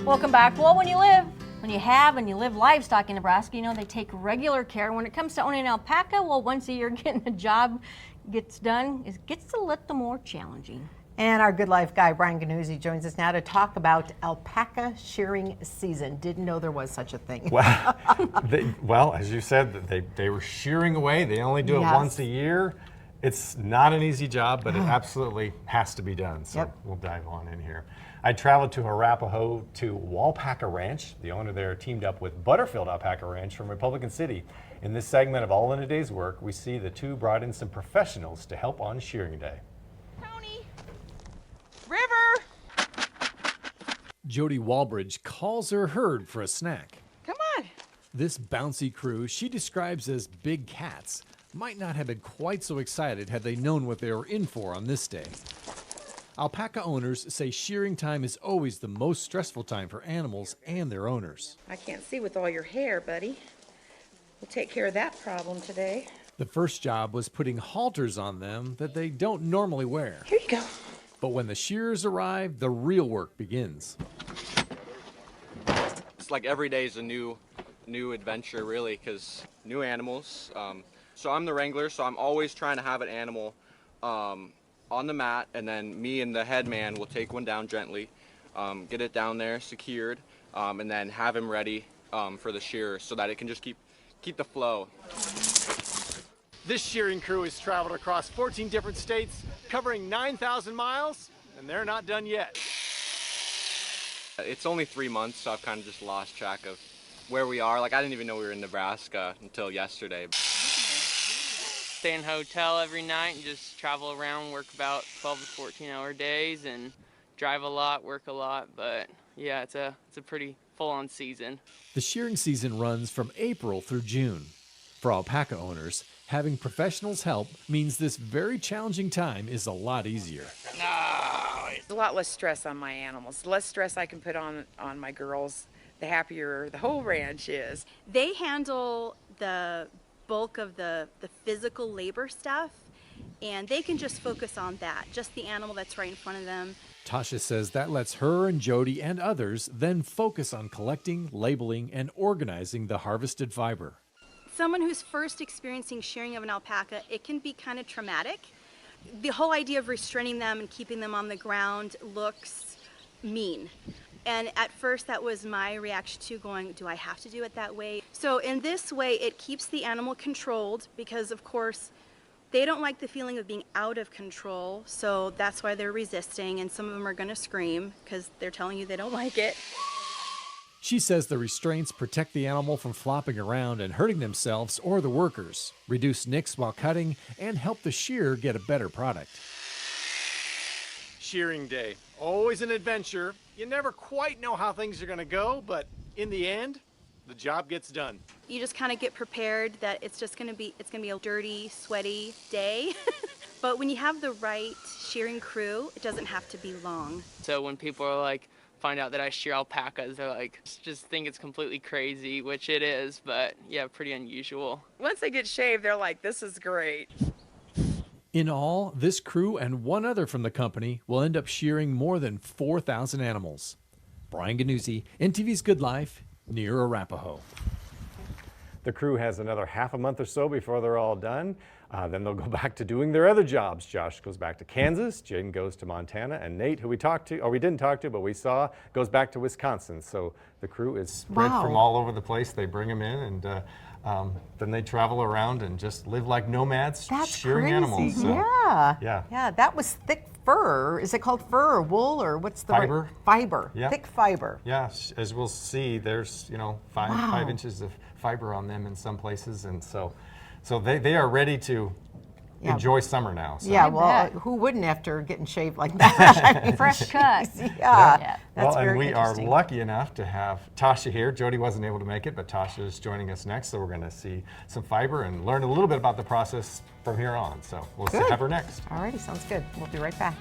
Welcome back. Well, when you live livestock in Nebraska, you know, they take regular care. When it comes to owning an alpaca, well, once a year getting the job gets done, it gets a little more challenging. And our Good Life guy, Brian Gnuse, joins us now to talk about alpaca shearing season. Didn't know there was such a thing. Well, as you said, they were shearing away. They only do it once a year. It's not an easy job, but it absolutely has to be done. So we'll dive on in here. I traveled to Arapahoe to Alpaca Ranch. The owner there teamed up with Butterfield Alpaca Ranch from Republican City. In this segment of All in a Day's Work, we see the two brought in some professionals to help on shearing day. River! Jody Walbridge calls her herd for a snack. Come on. This bouncy crew she describes as big cats might not have been quite so excited had they known what they were in for on this day. Alpaca owners say shearing time is always the most stressful time for animals and their owners. I can't see with all your hair, buddy. We'll take care of that problem today. The first job was putting halters on them that they don't normally wear. Here you go. But when the shearers arrive, the real work begins. It's like every day is a new adventure, really, because new animals. So I'm the wrangler, so I'm always trying to have an animal on the mat, and then me and the head man will take one down gently, get it down there secured, and then have him ready for the shearer so that it can just keep the flow. This shearing crew has traveled across 14 different states, covering 9,000 miles, and they're not done yet. It's only 3 months, so I've kind of just lost track of where we are. Like, I didn't even know we were in Nebraska until yesterday. Stay in a hotel every night and just travel around, work about 12 to 14-hour days and drive a lot, work a lot. But yeah, it's a pretty full-on season. The shearing season runs from April through June. For alpaca owners, having professionals help means this very challenging time is a lot easier. No, it's a lot less stress on my animals. The less stress I can put on my girls, the happier the whole ranch is. They handle the bulk of the physical labor stuff, and they can just focus on that, just the animal that's right in front of them. Tasha says that lets her and Jody and others then focus on collecting, labeling, and organizing the harvested fiber. Someone who's first experiencing shearing of an alpaca, it can be kind of traumatic. The whole idea of restraining them and keeping them on the ground looks mean. And at first that was my reaction to going, do I have to do it that way? So in this way, it keeps the animal controlled because, of course, they don't like the feeling of being out of control. So that's why they're resisting, and some of them are going to scream because they're telling you they don't like it. She says the restraints protect the animal from flopping around and hurting themselves or the workers, reduce nicks while cutting, and help the shearer get a better product. Shearing day, always an adventure. You never quite know how things are going to go, but in the end, the job gets done. You just kind of get prepared that it's going to be a dirty, sweaty day. But when you have the right shearing crew, it doesn't have to be long. So when people are like, find out that I shear alpacas, they're like, just think it's completely crazy, which it is, but yeah, pretty unusual. Once they get shaved, they're like, this is great. In all, this crew and one other from the company will end up shearing more than 4,000 animals. Brian Gnuse, NTV's Good Life, near Arapahoe. The crew has another half a month or so before they're all done. Then they'll go back to doing their other jobs. Josh goes back to Kansas, Jaden goes to Montana, and Nate, who we didn't talk to, but we saw, goes back to Wisconsin. So the crew is spread from all over the place. They bring them in, and then they travel around and just live like nomads, shearing animals. So, yeah. That was thick fur. Is it called fur or wool, or what's the fiber? Fiber. Yep. Thick fiber. Yeah, as we'll see, there's 5 inches of fiber on them in some places, and so they are ready to enjoy summer now. So. Yeah, well, who wouldn't after getting shaved like that? I mean, fresh cut. Yeah. Well, and we are lucky enough to have Tasha here. Jody wasn't able to make it, but Tasha is joining us next, so we're going to see some fiber and learn a little bit about the process from here on. So we'll have her next. Alrighty, sounds good. We'll be right back.